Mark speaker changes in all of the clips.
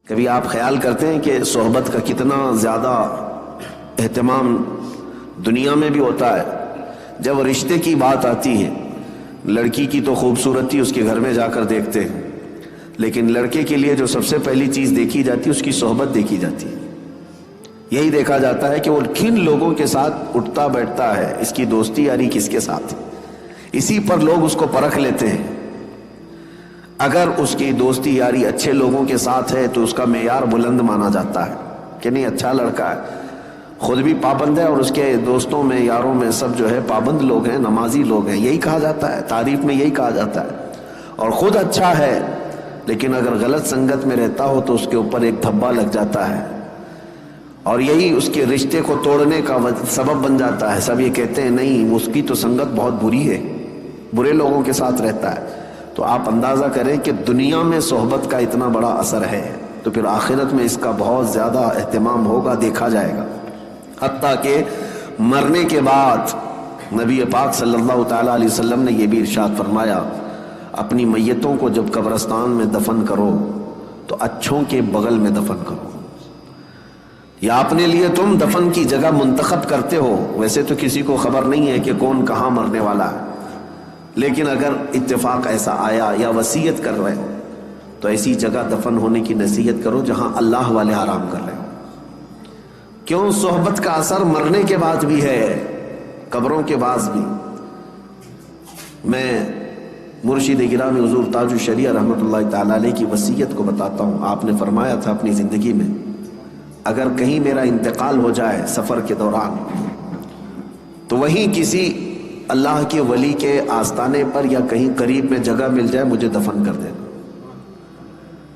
Speaker 1: کبھی آپ خیال کرتے ہیں کہ صحبت کا کتنا زیادہ اہتمام دنیا میں بھی ہوتا ہے؟ جب رشتے کی بات آتی ہے، لڑکی کی تو خوبصورتی اس کے گھر میں جا کر دیکھتے ہیں، لیکن لڑکے کے لیے جو سب سے پہلی چیز دیکھی جاتی ہے اس کی صحبت دیکھی جاتی ہے۔ یہی دیکھا جاتا ہے کہ وہ کن لوگوں کے ساتھ اٹھتا بیٹھتا ہے، اس کی دوستی یاری کس کے ساتھ ہے۔ اسی پر لوگ اس کو پرکھ لیتے ہیں۔ اگر اس کی دوستی یاری اچھے لوگوں کے ساتھ ہے تو اس کا معیار بلند مانا جاتا ہے کہ نہیں، اچھا لڑکا ہے، خود بھی پابند ہے اور اس کے دوستوں میں یاروں میں سب جو ہے پابند لوگ ہیں، نمازی لوگ ہیں، یہی کہا جاتا ہے، تعریف میں یہی کہا جاتا ہے۔ اور خود اچھا ہے لیکن اگر غلط سنگت میں رہتا ہو تو اس کے اوپر ایک دھبا لگ جاتا ہے اور یہی اس کے رشتے کو توڑنے کا سبب بن جاتا ہے۔ سب یہ کہتے ہیں نہیں، اس کی تو سنگت بہت بری ہے، برے لوگوں کے ساتھ رہتا ہے۔ تو آپ اندازہ کریں کہ دنیا میں صحبت کا اتنا بڑا اثر ہے تو پھر آخرت میں اس کا بہت زیادہ اہتمام ہوگا، دیکھا جائے گا۔ حتیٰ کہ مرنے کے بعد نبی پاک صلی اللہ تعالیٰ علیہ وسلم نے یہ بھی ارشاد فرمایا، اپنی میتوں کو جب قبرستان میں دفن کرو تو اچھوں کے بغل میں دفن کرو، یا اپنے لیے تم دفن کی جگہ منتخب کرتے ہو۔ ویسے تو کسی کو خبر نہیں ہے کہ کون کہاں مرنے والا ہے، لیکن اگر اتفاق ایسا آیا یا وصیت کر رہے ہو تو ایسی جگہ دفن ہونے کی نصیحت کرو جہاں اللہ والے آرام کر رہے ہو۔ کیوں؟ صحبت کا اثر مرنے کے بعد بھی ہے، قبروں کے بعد بھی۔ میں مرشد گرامی حضور تاج الشریعہ رحمۃ اللہ تعالی علیہ کی وصیت کو بتاتا ہوں۔ آپ نے فرمایا تھا اپنی زندگی میں، اگر کہیں میرا انتقال ہو جائے سفر کے دوران تو وہیں کسی اللہ کے ولی کے آستانے پر یا کہیں قریب میں جگہ مل جائے مجھے دفن کر دینا۔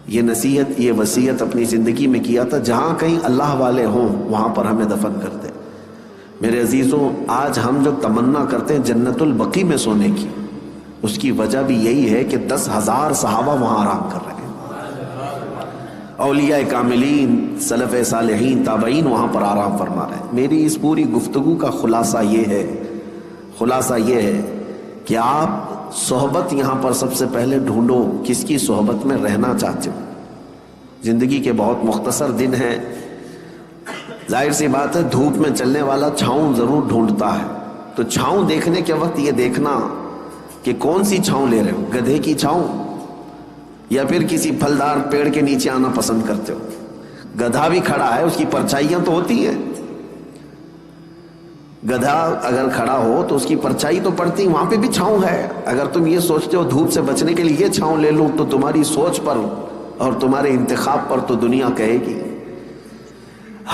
Speaker 1: یہ نصیحت، یہ وصیت اپنی زندگی میں کیا تھا، جہاں کہیں اللہ والے ہوں وہاں پر ہمیں دفن کر دیں۔ میرے عزیزوں، آج ہم جو تمنا کرتے ہیں جنت البقیع میں سونے کی، اس کی وجہ بھی یہی ہے کہ 10,000 صحابہ وہاں آرام کر رہے ہیں، اولیاء کاملین، سلف صالحین، تابعین وہاں پر آرام فرما رہے ہیں۔ میری اس پوری گفتگو کا خلاصہ یہ ہے کہ آپ صحبت یہاں پر سب سے پہلے ڈھونڈو، کس کی صحبت میں رہنا چاہتے ہو۔ زندگی کے بہت مختصر دن ہیں، ظاہر سی بات ہے دھوپ میں چلنے والا چھاؤں ضرور ڈھونڈتا ہے، تو چھاؤں دیکھنے کے وقت یہ دیکھنا کہ کون سی چھاؤں لے رہے ہو، گدھے کی چھاؤں یا پھر کسی پھلدار پیڑ کے نیچے آنا پسند کرتے ہو۔ گدھا بھی کھڑا ہے، اس کی پرچھائیاں تو ہوتی ہیں، گدھا اگر کھڑا ہو تو اس کی پرچھائی تو پڑتی، وہاں پہ بھی چھاؤں ہے۔ اگر تم یہ سوچتے ہو دھوپ سے بچنے کے لیے یہ چھاؤں لے لوں تو تمہاری سوچ پر اور تمہارے انتخاب پر تو دنیا کہے گی۔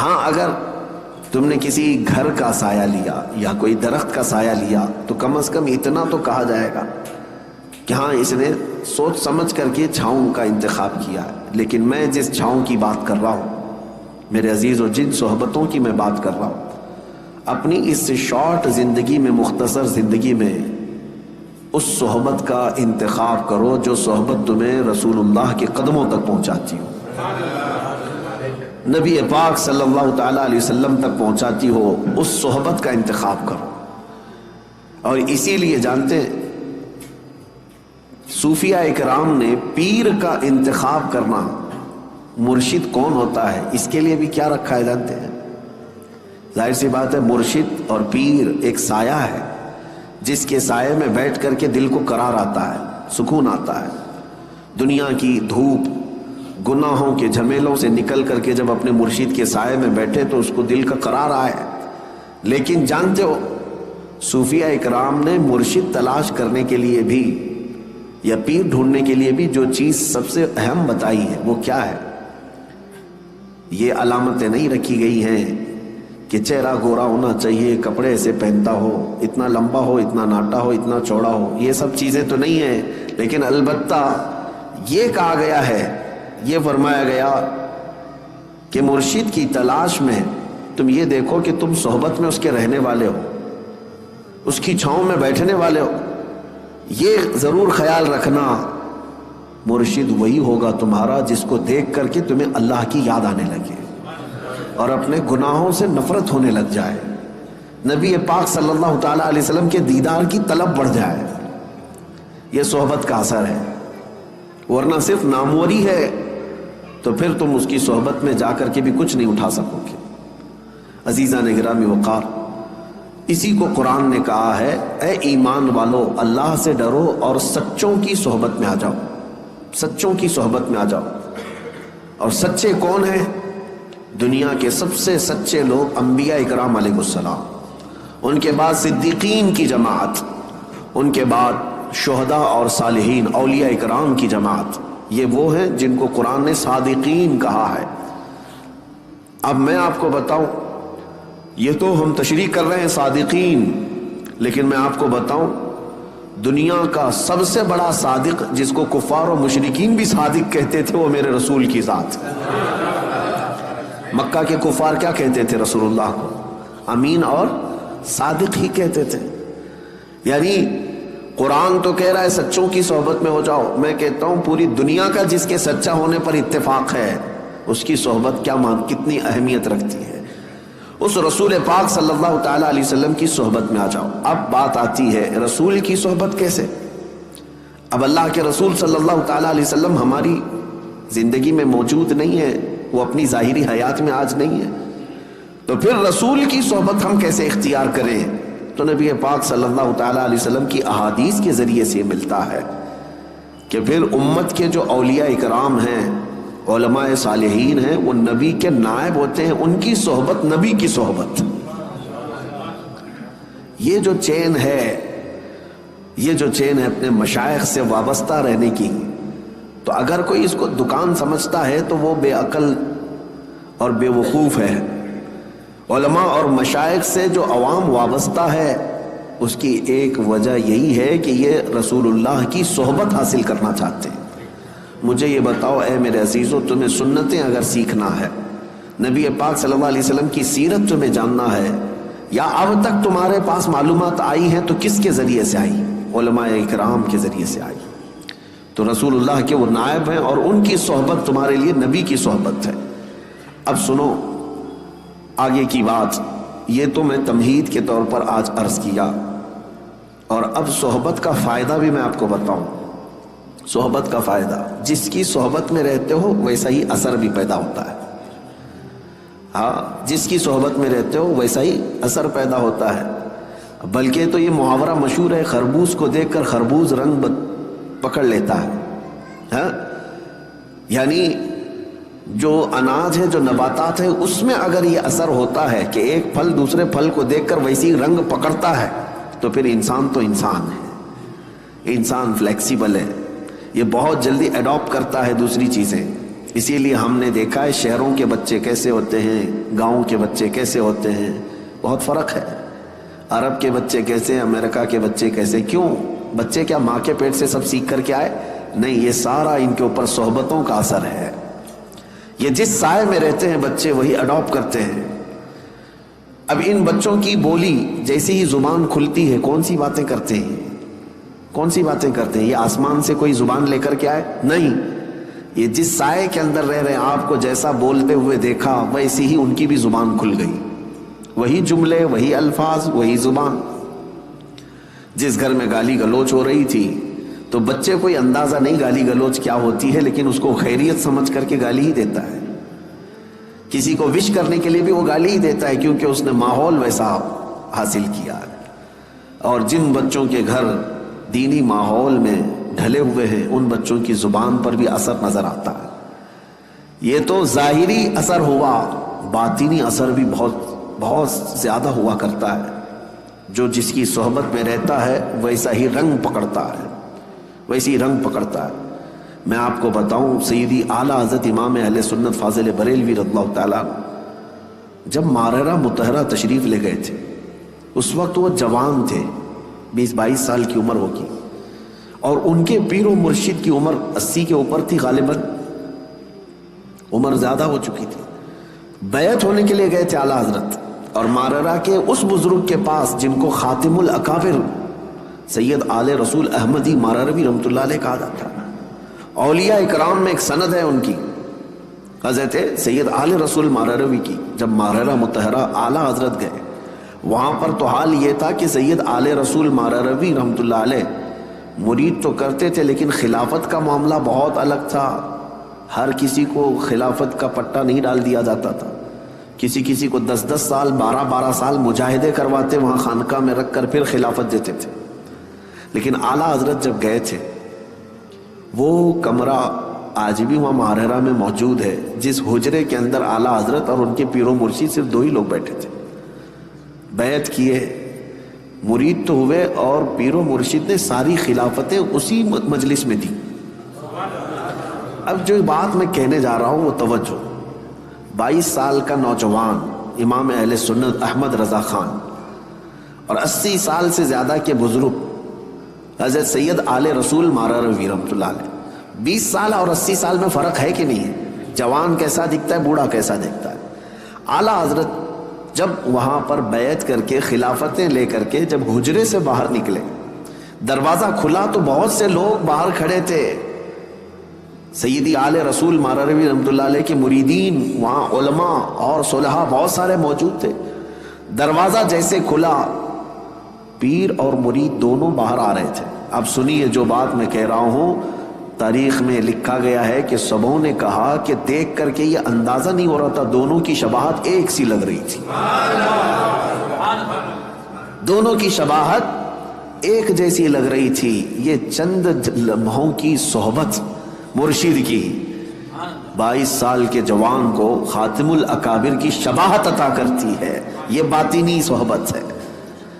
Speaker 1: ہاں، اگر تم نے کسی گھر کا سایہ لیا یا کوئی درخت کا سایہ لیا تو کم از کم اتنا تو کہا جائے گا کہ ہاں اس نے سوچ سمجھ کر کے چھاؤں کا انتخاب کیا ہے۔ لیکن میں جس چھاؤں کی بات کر رہا ہوں میرے عزیزوں، جن صحبتوں کی میں بات کر رہا ہوں، اپنی اس شارٹ زندگی میں، مختصر زندگی میں اس صحبت کا انتخاب کرو جو صحبت تمہیں رسول اللہ کے قدموں تک پہنچاتی ہو، نبی پاک صلی اللہ تعالیٰ علیہ وسلم تک پہنچاتی ہو، اس صحبت کا انتخاب کرو۔ اور اسی لیے جانتے ہیں صوفیاء اکرام نے پیر کا انتخاب کرنا، مرشد کون ہوتا ہے اس کے لیے بھی کیا رکھا ہے جانتے ہیں؟ ظاہر سی بات ہے مرشد اور پیر ایک سایہ ہے جس کے سائے میں بیٹھ کر کے دل کو قرار آتا ہے، سکون آتا ہے۔ دنیا کی دھوپ، گناہوں کے جھمیلوں سے نکل کر کے جب اپنے مرشد کے سائے میں بیٹھے تو اس کو دل کا قرار آئے۔ لیکن جانتے ہو صوفیاء اکرام نے مرشد تلاش کرنے کے لیے بھی یا پیر ڈھونڈنے کے لیے بھی جو چیز سب سے اہم بتائی ہے وہ کیا ہے؟ یہ علامتیں نہیں رکھی گئی ہیں کہ چہرہ گورا ہونا چاہیے، کپڑے ایسے پہنتا ہو، اتنا لمبا ہو، اتنا ناٹا ہو، اتنا چوڑا ہو، یہ سب چیزیں تو نہیں ہیں۔ لیکن البتہ یہ کہا گیا ہے، یہ فرمایا گیا کہ مرشد کی تلاش میں تم یہ دیکھو کہ تم صحبت میں اس کے رہنے والے ہو، اس کی چھاؤں میں بیٹھنے والے ہو۔ یہ ضرور خیال رکھنا، مرشد وہی ہوگا تمہارا جس کو دیکھ کر کے تمہیں اللہ کی یاد آنے لگے اور اپنے گناہوں سے نفرت ہونے لگ جائے، نبی پاک صلی اللہ تعالیٰ علیہ وسلم کے دیدار کی طلب بڑھ جائے۔ یہ صحبت کا اثر ہے، ورنہ صرف ناموری ہے تو پھر تم اس کی صحبت میں جا کر کے بھی کچھ نہیں اٹھا سکو گے۔ عزیزان گرامی وقار، اسی کو قرآن نے کہا ہے، اے ایمان والو اللہ سے ڈرو اور سچوں کی صحبت میں آ جاؤ، سچوں کی صحبت میں آ جاؤ۔ اور سچے کون ہیں؟ دنیا کے سب سے سچے لوگ انبیاء اکرام علیہ السلام، ان کے بعد صدیقین کی جماعت، ان کے بعد شہداء اور صالحین اولیاء اکرام کی جماعت، یہ وہ ہیں جن کو قرآن نے صادقین کہا ہے۔ اب میں آپ کو بتاؤں، یہ تو ہم تشریح کر رہے ہیں صادقین، لیکن میں آپ کو بتاؤں دنیا کا سب سے بڑا صادق جس کو کفار و مشرکین بھی صادق کہتے تھے وہ میرے رسول کی ذات۔ مکہ کے کفار کیا کہتے تھے رسول اللہ کو؟ امین اور صادق ہی کہتے تھے۔ یعنی قرآن تو کہہ رہا ہے سچوں کی صحبت میں ہو جاؤ، میں کہتا ہوں پوری دنیا کا جس کے سچا ہونے پر اتفاق ہے اس کی صحبت کتنی اہمیت رکھتی ہے۔ اس رسول پاک صلی اللہ تعالیٰ علیہ وسلم کی صحبت میں آ جاؤ۔ اب بات آتی ہے رسول کی صحبت کیسے؟ اب اللہ کے رسول صلی اللہ تعالیٰ علیہ وسلم ہماری زندگی میں موجود نہیں ہے، وہ اپنی ظاہری حیات میں آج نہیں ہے، تو پھر رسول کی صحبت ہم کیسے اختیار کریں؟ تو نبی پاک صلی اللہ تعالیٰ علیہ وسلم کی احادیث کے ذریعے سے ملتا ہے کہ پھر امت کے جو اولیاء اکرام ہیں، علماء صالحین ہیں، وہ نبی کے نائب ہوتے ہیں، ان کی صحبت نبی کی صحبت۔ یہ جو چین ہے اپنے مشائخ سے وابستہ رہنے کی، تو اگر کوئی اس کو دکان سمجھتا ہے تو وہ بے عقل اور بے وقوف ہے۔ علماء اور مشائخ سے جو عوام وابستہ ہے اس کی ایک وجہ یہی ہے کہ یہ رسول اللہ کی صحبت حاصل کرنا چاہتے ہیں۔ مجھے یہ بتاؤ اے میرے عزیزو، تمہیں سنتیں اگر سیکھنا ہے، نبی پاک صلی اللہ علیہ وسلم کی سیرت تمہیں جاننا ہے، یا اب تک تمہارے پاس معلومات آئی ہیں تو کس کے ذریعے سے آئی؟ علماء اکرام کے ذریعے سے آئی۔ تو رسول اللہ کے وہ نائب ہیں اور ان کی صحبت تمہارے لیے نبی کی صحبت ہے۔ اب سنو آگے کی بات، یہ تو میں تمہید کے طور پر آج عرض کیا، اور اب صحبت کا فائدہ بھی میں آپ کو بتاؤں۔ صحبت کا فائدہ، جس کی صحبت میں رہتے ہو ویسا ہی اثر بھی پیدا ہوتا ہے۔ ہاں، جس کی صحبت میں رہتے ہو ویسا ہی اثر پیدا ہوتا ہے۔ بلکہ تو یہ محاورہ مشہور ہے، خربوز کو دیکھ کر خربوز رنگ پکڑ لیتا ہے۔ ہاں، یعنی جو اناج ہے، جو نباتات ہے، اس میں اگر یہ اثر ہوتا ہے کہ ایک پھل دوسرے پھل کو دیکھ کر ویسی رنگ پکڑتا ہے، تو پھر انسان تو انسان ہے، انسان فلیکسیبل ہے، یہ بہت جلدی اڈاپٹ کرتا ہے دوسری چیزیں۔ اسی لیے ہم نے دیکھا ہے شہروں کے بچے کیسے ہوتے ہیں، گاؤں کے بچے کیسے ہوتے ہیں، بہت فرق ہے۔ عرب کے بچے کیسے، امریکہ کے بچے کیسے، کیوں؟ بچے کیا ماں کے پیٹ سے سب سیکھ کر کے آئے؟ نہیں، یہ سارا ان کے اوپر صحبتوں کا اثر ہے۔ یہ جس سائے میں رہتے ہیں بچے وہی اڈاپٹ کرتے ہیں۔ اب ان بچوں کی بولی جیسی ہی زبان کھلتی ہے، کون سی باتیں کرتے ہیں؟ کون سی باتیں کرتے ہیں؟ یہ آسمان سے کوئی زبان لے کر کے آئے؟ نہیں، یہ جس سائے کے اندر رہ رہے ہیں، آپ کو جیسا بولتے ہوئے دیکھا ویسی ہی ان کی بھی زبان کھل گئی، وہی جملے، وہی الفاظ، وہی زبان۔ جس گھر میں گالی گلوچ ہو رہی تھی تو بچے کوئی اندازہ نہیں گالی گلوچ کیا ہوتی ہے، لیکن اس کو خیریت سمجھ کر کے گالی ہی دیتا ہے۔ کسی کو وش کرنے کے لیے بھی وہ گالی ہی دیتا ہے، کیونکہ اس نے ماحول ویسا حاصل کیا ہے۔ اور جن بچوں کے گھر دینی ماحول میں ڈھلے ہوئے ہیں ان بچوں کی زبان پر بھی اثر نظر آتا ہے۔ یہ تو ظاہری اثر ہوا، باطنی اثر بھی بہت زیادہ ہوا کرتا ہے۔ جو جس کی صحبت میں رہتا ہے ویسا ہی رنگ پکڑتا ہے، ویسی رنگ پکڑتا ہے۔ میں آپ کو بتاؤں، سیدی اعلیٰ حضرت امام اہل سنت فاضل بریلوی رضی اللہ تعالیٰ جب ماررہ مطہرہ تشریف لے گئے تھے، اس وقت وہ جوان تھے، 20-22 سال کی عمر ہوگی، اور ان کے پیر و مرشد کی عمر 80 کے اوپر تھی، غالباً عمر زیادہ ہو چکی تھی۔ بیعت ہونے کے لیے گئے تھے اعلیٰ حضرت، اور ماررہ کے اس بزرگ کے پاس جن کو خاتم الاکابر سید آل رسول احمدی مارروی رحمۃ اللہ علیہ کہا جاتا ہے۔ اولیاء اکرام میں ایک سند ہے ان کی، حضرت سید آل رسول مارروی کی۔ جب ماررہ مطہرہ اعلیٰ حضرت گئے، وہاں پر تو حال یہ تھا کہ سید آل رسول مارروی رحمۃ اللہ علیہ مرید تو کرتے تھے، لیکن خلافت کا معاملہ بہت الگ تھا۔ ہر کسی کو خلافت کا پٹا نہیں ڈال دیا جاتا تھا، کسی کو 10 سال 12 سال مجاہدے کرواتے وہاں خانقاہ میں رکھ کر پھر خلافت دیتے تھے۔ لیکن اعلیٰ حضرت جب گئے تھے، وہ کمرہ آج بھی وہاں مہررہ میں موجود ہے، جس حجرے کے اندر اعلیٰ حضرت اور ان کے پیر و مرشد صرف 2 ہی لوگ بیٹھے تھے، بیعت کیے، مرید تو ہوئے، اور پیر و مرشد نے ساری خلافتیں اسی مجلس میں دی۔ اب جو بات میں کہنے جا رہا ہوں وہ توجہ، 22 سال کا نوجوان امام اہل سنت احمد رضا خان اور 80 سال سے زیادہ کے بزرگ حضرت سید آل رسول مارروی رحمۃ اللہ علیہ، 20 سال اور 80 سال میں فرق ہے کہ نہیں ہے؟ جوان کیسا دکھتا ہے، بوڑھا کیسا دکھتا ہے؟ اعلیٰ حضرت جب وہاں پر بیعت کر کے خلافتیں لے کر کے جب حجرے سے باہر نکلے، دروازہ کھلا تو بہت سے لوگ باہر کھڑے تھے، سیدی آل رسول مارروی رحمۃ اللہ علیہ کے مریدین، وہاں علماء اور صلحاء بہت سارے موجود تھے۔ دروازہ جیسے کھلا، پیر اور مرید دونوں باہر آ رہے تھے۔ اب سنیے جو بات میں کہہ رہا ہوں، تاریخ میں لکھا گیا ہے کہ سبوں نے کہا کہ دیکھ کر کے یہ اندازہ نہیں ہو رہا تھا، دونوں کی شباہت ایک سی لگ رہی تھی، دونوں کی شباہت ایک جیسی لگ رہی تھی۔ یہ چند لمحوں کی صحبت مرشد کی 22 سال کے جوان کو خاتم الاکابر کی شباہت عطا کرتی ہے۔ یہ باطنی صحبت ہے،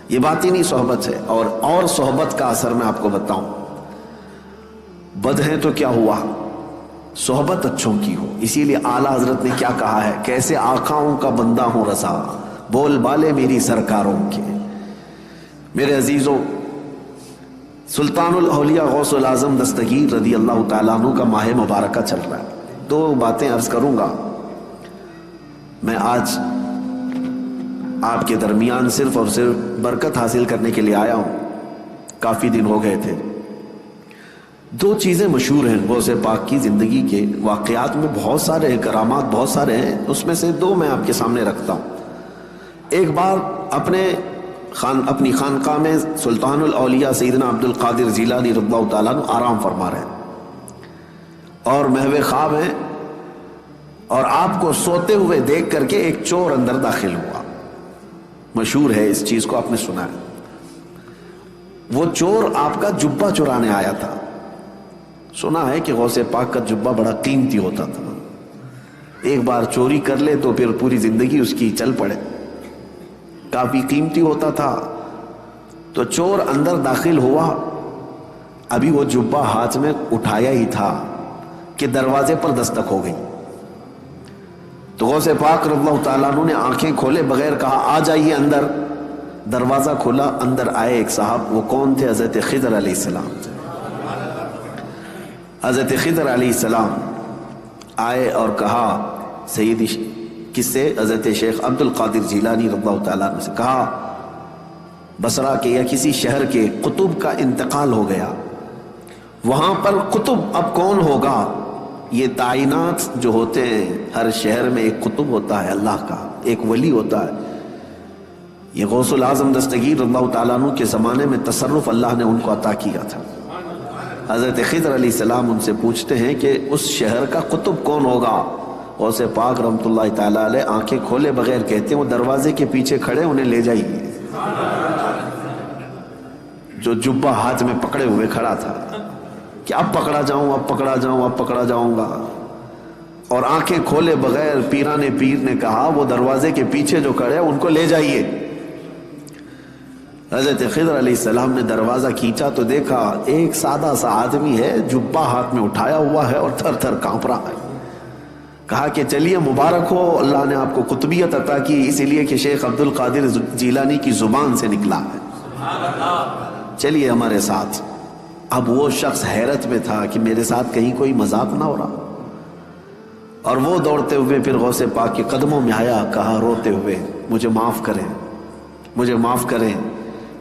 Speaker 1: یہ باطنی صحبت ہے۔ اور صحبت کا اثر میں آپ کو بتاؤں، بد ہے تو کیا ہوا، صحبت اچھوں کی ہو۔ اسی لیے اعلیٰ حضرت نے کیا کہا ہے، کیسے آقاؤں کا بندہ ہوں رضا، بول بالے میری سرکاروں کے۔ میرے عزیزوں، سلطان الاولیاء غوث العظم دستگیر رضی اللہ تعالیٰ عنہ کا ماہ مبارکہ چل رہا ہے۔ 2 باتیں عرض کروں گا میں آج آپ کے درمیان، صرف اور صرف برکت حاصل کرنے کے لیے آیا ہوں، کافی دن ہو گئے تھے۔ 2 چیزیں مشہور ہیں غوث پاک کی زندگی کے واقعات میں، بہت سارے کرامات بہت سارے ہیں، اس میں سے 2 میں آپ کے سامنے رکھتا ہوں۔ ایک بار اپنی خانقاہ میں سلطان الاولیاء سیدنا عبد القادر جیلانی رضی اللہ تعالیٰ عنہ آرام فرما رہے ہیں اور محو خواب ہیں، اور آپ کو سوتے ہوئے دیکھ کر کے ایک چور اندر داخل ہوا۔ مشہور ہے، اس چیز کو آپ نے سنا ہے۔ وہ چور آپ کا جبہ چرانے آیا تھا۔ سنا ہے کہ غوث پاک کا جبہ بڑا قیمتی ہوتا تھا، ایک بار چوری کر لے تو پھر پوری زندگی اس کی چل پڑے، کافی قیمتی ہوتا تھا۔ تو چور اندر داخل ہوا، ابھی وہ جبہ ہاتھ میں اٹھایا ہی تھا کہ دروازے پر دستک ہو گئی۔ تو غوث پاک رضی اللہ تعالیٰ عنہ نے آنکھیں کھولے بغیر کہا آ جائیے اندر۔ دروازہ کھولا، اندر آئے ایک صاحب۔ وہ کون تھے؟ حضرت خضر علیہ السلام تھے۔ حضرت خضر علیہ السلام آئے اور کہا سیدی، کس سے؟ حضرت شیخ عبد القادر جیلانی رضی اللہ تعالیٰ عنہ سے کہا بصرہ کے یا کسی شہر کے قطب کا انتقال ہو گیا، وہاں پر قطب اب کون ہوگا؟ یہ تعینات جو ہوتے ہیں، ہر شہر میں ایک قطب ہوتا ہے اللہ کا، ایک ولی ہوتا ہے۔ یہ غوث العظم دستگیر رضی اللہ تعالیٰ عنہ کے زمانے میں تصرف اللہ نے ان کو عطا کیا تھا۔ حضرت خضر علیہ السلام ان سے پوچھتے ہیں کہ اس شہر کا قطب کون ہوگا؟ غوث پاک رحمۃ اللہ تعالیٰ علیہ آنکھیں کھولے بغیر کہتے ہیں وہ دروازے کے پیچھے کھڑے، انہیں لے جائیے۔ جو جبہ ہاتھ میں پکڑے ہوئے کھڑا تھا کہ اب پکڑا جاؤں، اب پکڑا جاؤں، اب پکڑا جاؤں گا، اور آنکھیں کھولے بغیر پیرانے پیر نے کہا وہ دروازے کے پیچھے جو کھڑے ان کو لے جائیے۔ حضرت خضر علیہ السلام نے دروازہ کھینچا تو دیکھا ایک سادہ سا آدمی ہے، جبہ ہاتھ میں اٹھایا ہوا ہے اور تھر تھر کانپ رہا ہے۔ کہا کہ چلیے مبارک ہو، اللہ نے آپ کو قطبیت عطا کی، اسی لیے کہ شیخ عبد القادر جیلانی کی زبان سے نکلا ہے، چلیے ہمارے ساتھ۔ اب وہ شخص حیرت میں تھا کہ میرے ساتھ کہیں کوئی مذاق نہ ہو رہا، اور وہ دوڑتے ہوئے پھر غوث پاک کے قدموں میں آیا، کہا روتے ہوئے مجھے معاف کریں، مجھے معاف کریں،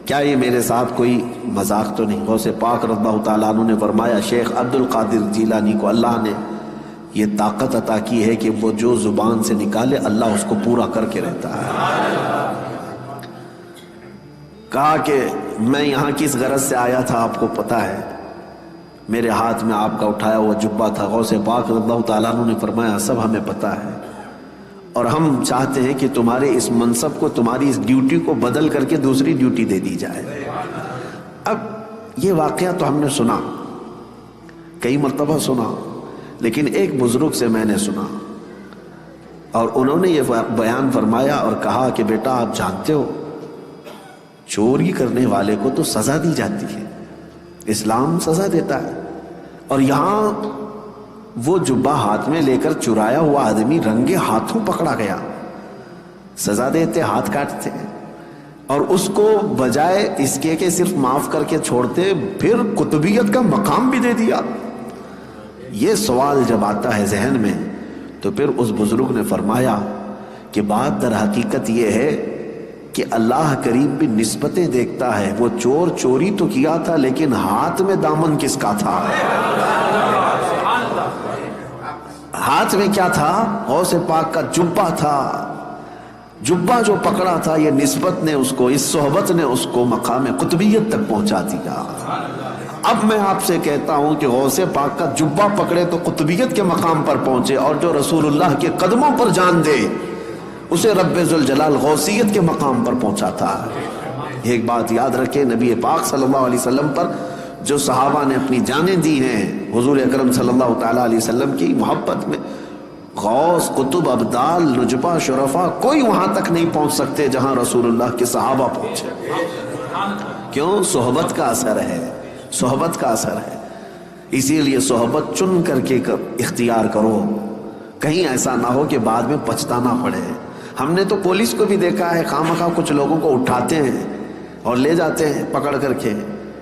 Speaker 1: کیا یہ میرے ساتھ کوئی مذاق تو نہیں؟ غوث پاک رضی اللہ تعالیٰ عنہ نے فرمایا شیخ عبد القادر جیلانی کو اللہ نے یہ طاقت عطا کی ہے کہ وہ جو زبان سے نکالے اللہ اس کو پورا کر کے رہتا ہے۔ کہا کہ میں یہاں کس غرض سے آیا تھا آپ کو پتا ہے؟ میرے ہاتھ میں آپ کا اٹھایا ہوا جبہ تھا. غوث پاک رضی اللہ تعالیٰ عنہ نے فرمایا سب ہمیں پتہ ہے، اور ہم چاہتے ہیں کہ تمہارے اس منصب کو، تمہاری اس ڈیوٹی کو بدل کر کے دوسری ڈیوٹی دے دی جائے. اب یہ واقعہ تو ہم نے سنا، کئی مرتبہ سنا، لیکن ایک بزرگ سے میں نے سنا اور انہوں نے یہ بیان فرمایا اور کہا کہ بیٹا آپ جانتے ہو چوری کرنے والے کو تو سزا دی جاتی ہے، اسلام سزا دیتا ہے، اور یہاں وہ جبہ ہاتھ میں لے کر چرایا ہوا آدمی رنگے ہاتھوں پکڑا گیا. سزا دیتے، ہاتھ کاٹتے، اور اس کو بجائے اس کے کہ صرف معاف کر کے چھوڑتے، پھر قطبیت کا مقام بھی دے دیا. یہ سوال جب آتا ہے ذہن میں تو پھر اس بزرگ نے فرمایا کہ بات در حقیقت یہ ہے کہ اللہ کریم بھی نسبتیں دیکھتا ہے. وہ چور چوری تو کیا تھا لیکن ہاتھ میں دامن کس کا تھا؟ ہاتھ میں کیا تھا؟ غوث پاک کا جبہ تھا. جبہ جو پکڑا تھا، یہ نسبت نے اس کو، اس صحبت نے اس کو مقام قطبیت تک پہنچا دیا. اب میں آپ سے کہتا ہوں کہ غوث پاک کا جبہ پکڑے تو قطبیت کے مقام پر پہنچے، اور جو رسول اللہ کے قدموں پر جان دے اسے رب ذوالجلال غوثیت کے مقام پر پہنچاتا ہے. ایک بات یاد رکھیں، نبی پاک صلی اللہ علیہ وسلم پر جو صحابہ نے اپنی جانیں دی ہیں حضور اکرم صلی اللہ تعالیٰ علیہ وسلم کی محبت میں، غوث، قطب، ابدال، نجبہ، شرفا کوئی وہاں تک نہیں پہنچ سکتے جہاں رسول اللہ کے صحابہ پہنچے. کیوں؟ صحبت کا اثر ہے، صحبت کا اثر ہے. اسی لیے صحبت چن کر کے اختیار کرو، کہیں ایسا نہ ہو کہ بعد میں پچھتانا پڑے. ہم نے تو پولیس کو بھی دیکھا ہے، خواہ کچھ لوگوں کو اٹھاتے ہیں اور لے جاتے ہیں پکڑ کر کے.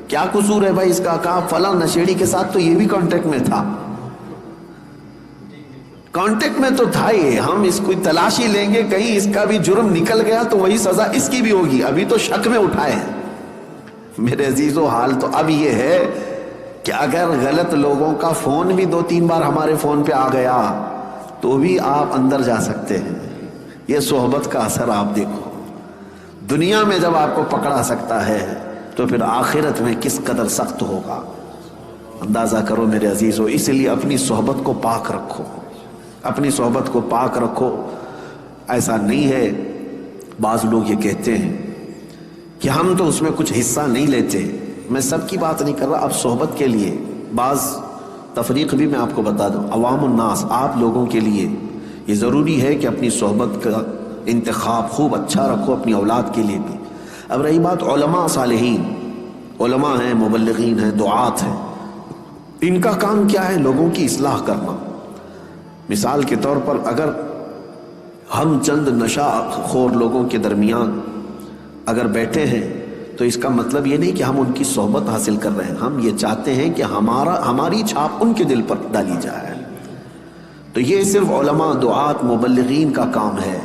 Speaker 1: کیا قصور ہے بھائی اس کا؟ کہا فلاں نشیڑی کے ساتھ تو یہ بھی کانٹیکٹ میں تھا. کانٹیکٹ میں تو تھا ہی، ہم اس کو تلاشی لیں گے، کہیں اس کا بھی جرم نکل گیا تو وہی سزا اس کی بھی ہوگی. ابھی تو شک میں اٹھائے ہیں. میرے عزیزو، حال تو اب یہ ہے کہ اگر غلط لوگوں کا فون بھی 2-3 بار ہمارے فون پہ آ گیا تو بھی آپ اندر جا سکتے ہیں. یہ صحبت کا اثر آپ دیکھو. دنیا میں جب آپ کو پکڑا سکتا ہے تو پھر آخرت میں کس قدر سخت ہوگا، اندازہ کرو میرے عزیزو. اس لیے اپنی صحبت کو پاک رکھو، اپنی صحبت کو پاک رکھو. ایسا نہیں ہے، بعض لوگ یہ کہتے ہیں کہ ہم تو اس میں کچھ حصہ نہیں لیتے. میں سب کی بات نہیں کر رہا، اب صحبت کے لیے بعض تفریق بھی میں آپ کو بتا دوں. عوام الناس، آپ لوگوں کے لیے یہ ضروری ہے کہ اپنی صحبت کا انتخاب خوب اچھا رکھو، اپنی اولاد کے لیے بھی. اب رہی بات علماء صالحین، علماء ہیں، مبلغین ہیں، دعات ہیں، ان کا کام کیا ہے؟ لوگوں کی اصلاح کرنا. مثال کے طور پر اگر ہم چند نشہ خور لوگوں کے درمیان اگر بیٹھے ہیں تو اس کا مطلب یہ نہیں کہ ہم ان کی صحبت حاصل کر رہے ہیں. ہم یہ چاہتے ہیں کہ ہماری چھاپ ان کے دل پر ڈالی جائے. تو یہ صرف علماء، دعات، مبلغین کا کام ہے.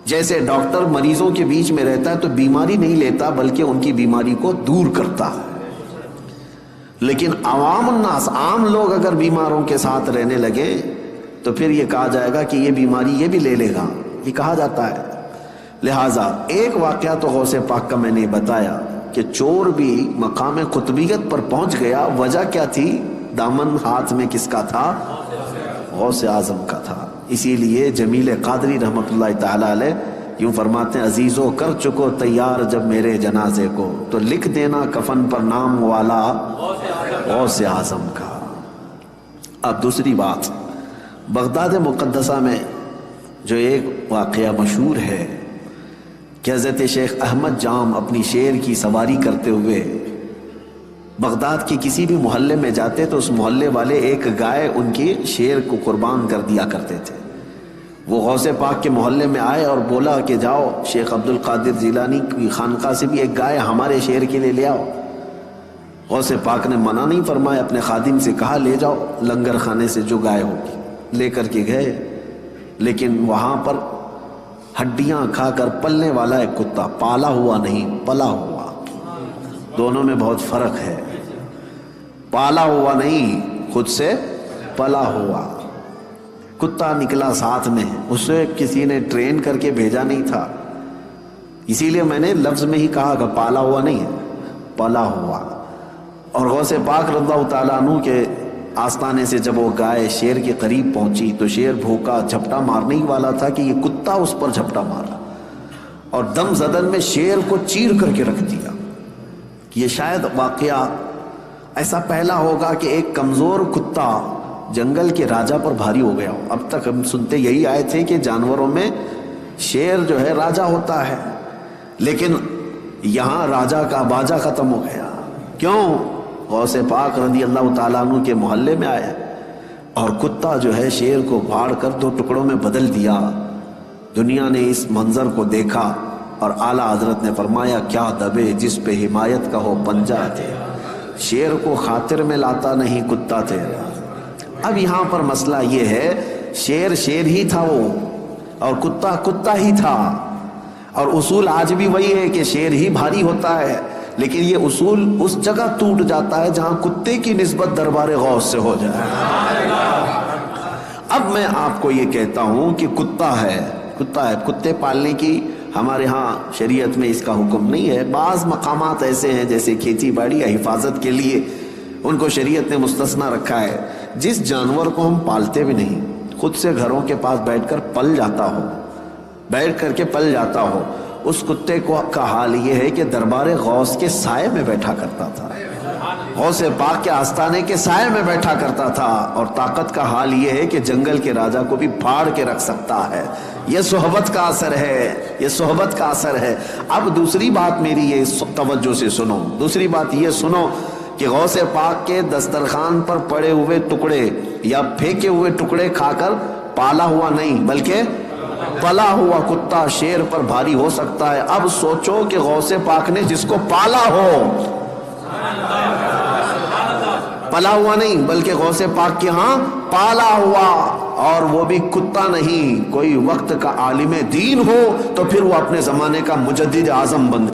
Speaker 1: جیسے ڈاکٹر مریضوں کے بیچ میں رہتا ہے تو بیماری نہیں لیتا بلکہ ان کی بیماری کو دور کرتا ہے. لیکن عوام الناس، عام لوگ اگر بیماروں کے ساتھ رہنے لگے تو پھر یہ کہا جائے گا کہ یہ بیماری یہ بھی لے لے گا، یہ کہا جاتا ہے. لہٰذا ایک واقعہ تو غوث پاک کا میں نے بتایا کہ چور بھی مقام قطبیت پر پہنچ گیا. وجہ کیا تھی؟ دامن ہاتھ میں کس کا تھا؟ غوث اعظم کا تھا. اسی لیے جمیل قادری رحمۃ اللہ تعالی علیہ یوں فرماتے ہیں، عزیزو کر چکو تیار جب میرے جنازے کو، تو لکھ دینا کفن پر نام والا غوث اعظم کا. اب دوسری بات، بغداد مقدسہ میں جو ایک واقعہ مشہور ہے کہ حضرت شیخ احمد جام اپنی شیر کی سواری کرتے ہوئے بغداد کے کسی بھی محلے میں جاتے تو اس محلے والے ایک گائے ان کی شیر کو قربان کر دیا کرتے تھے. وہ غوث پاک کے محلے میں آئے اور بولا کہ جاؤ شیخ عبد القادر جیلانی کی خانقاہ سے بھی ایک گائے ہمارے شیر کے لیے لے آؤ. غوث پاک نے منع نہیں فرمایا، اپنے خادم سے کہا لے جاؤ لنگر خانے سے جو گائے ہوگی. لے کر کے گئے، لیکن وہاں پر ہڈیاں کھا کر پلنے والا ایک کتا، پالا ہوا نہیں، پلا ہوا. دونوں میں بہت فرق ہے. پالا ہوا نہیں، خود سے پلا ہوا. کتا نکلا ساتھ میں، اسے کسی نے ٹرین کر کے بھیجا نہیں تھا. اسی لیے میں نے لفظ میں ہی کہا کہ پالا ہوا نہیں ہے، پلا ہوا. اور غوث پاک رضی اللہ تعالیٰ عنہ کے آستانے سے جب وہ گائے شیر کے قریب پہنچی تو شیر بھوکا جھپٹا مارنے ہی والا تھا کہ یہ کتا اس پر جھپٹا مارا اور دم زدن میں شیر کو چیر کر کے رکھ دیا. یہ شاید واقعہ ایسا پہلا ہوگا کہ ایک کمزور کتا جنگل کے راجا پر بھاری ہو گیا ہو. اب تک ہم سنتے یہی آئے تھے کہ جانوروں میں شیر جو ہے راجا ہوتا ہے، لیکن یہاں راجا کا باجا ختم ہو گیا. کیوں؟ غوث پاک رضی اللہ تعالیٰ عنہ کے محلے میں آیا اور کتا جو ہے شیر کو پھاڑ کر 2 ٹکڑوں میں بدل دیا. دنیا نے اس منظر کو دیکھا اور اعلیٰ حضرت نے فرمایا کیا دبے جس پہ حمایت کا ہو پنجہ تیرا، شیر کو خاطر میں لاتا نہیں کتا تیرا. اب یہاں پر مسئلہ یہ ہے، شیر شیر ہی تھا وہ اور کتا کتا ہی تھا، اور اصول آج بھی وہی ہے کہ شیر ہی بھاری ہوتا ہے، لیکن یہ اصول اس جگہ ٹوٹ جاتا ہے جہاں کتے کی نسبت دربار غوث سے ہو جائے. اب میں آپ کو یہ کہتا ہوں کہ کتا ہے، کتے پالنے کی ہمارے ہاں شریعت میں اس کا حکم نہیں ہے. بعض مقامات ایسے ہیں جیسے کھیتی باڑی یا حفاظت کے لیے ان کو شریعت نے مستثنا رکھا ہے. جس جانور کو ہم پالتے بھی نہیں، خود سے گھروں کے پاس بیٹھ کر پل جاتا ہو، بیٹھ کر کے پل جاتا ہو، اس کتے کو کا حال یہ ہے کہ دربار غوث کے سائے میں بیٹھا کرتا تھا، غوث پاک کے آستانے کے سائے میں بیٹھا کرتا تھا، اور طاقت کا حال یہ ہے کہ جنگل کے راجا کو بھی پھاڑ کے رکھ سکتا ہے. یہ صحبت کا اثر ہے، یہ صحبت کا اثر ہے. اب دوسری بات میری یہ توجہ سے سنو، دوسری بات یہ سنو کہ غوث پاک کے دسترخوان پر پڑے ہوئے ٹکڑے یا پھینکے ہوئے ٹکڑے کھا کر پالا ہوا نہیں بلکہ پلا ہوا کتا شیر پر بھاری ہو سکتا ہے. اب سوچو کہ غوث پاک نے جس کو پالا ہو، پلا ہوا نہیں بلکہ غوث پاک کے ہاں پالا ہوا، اور وہ بھی کتا نہیں، کوئی وقت کا عالم دین ہو تو پھر وہ اپنے زمانے کا مجدد اعظم بن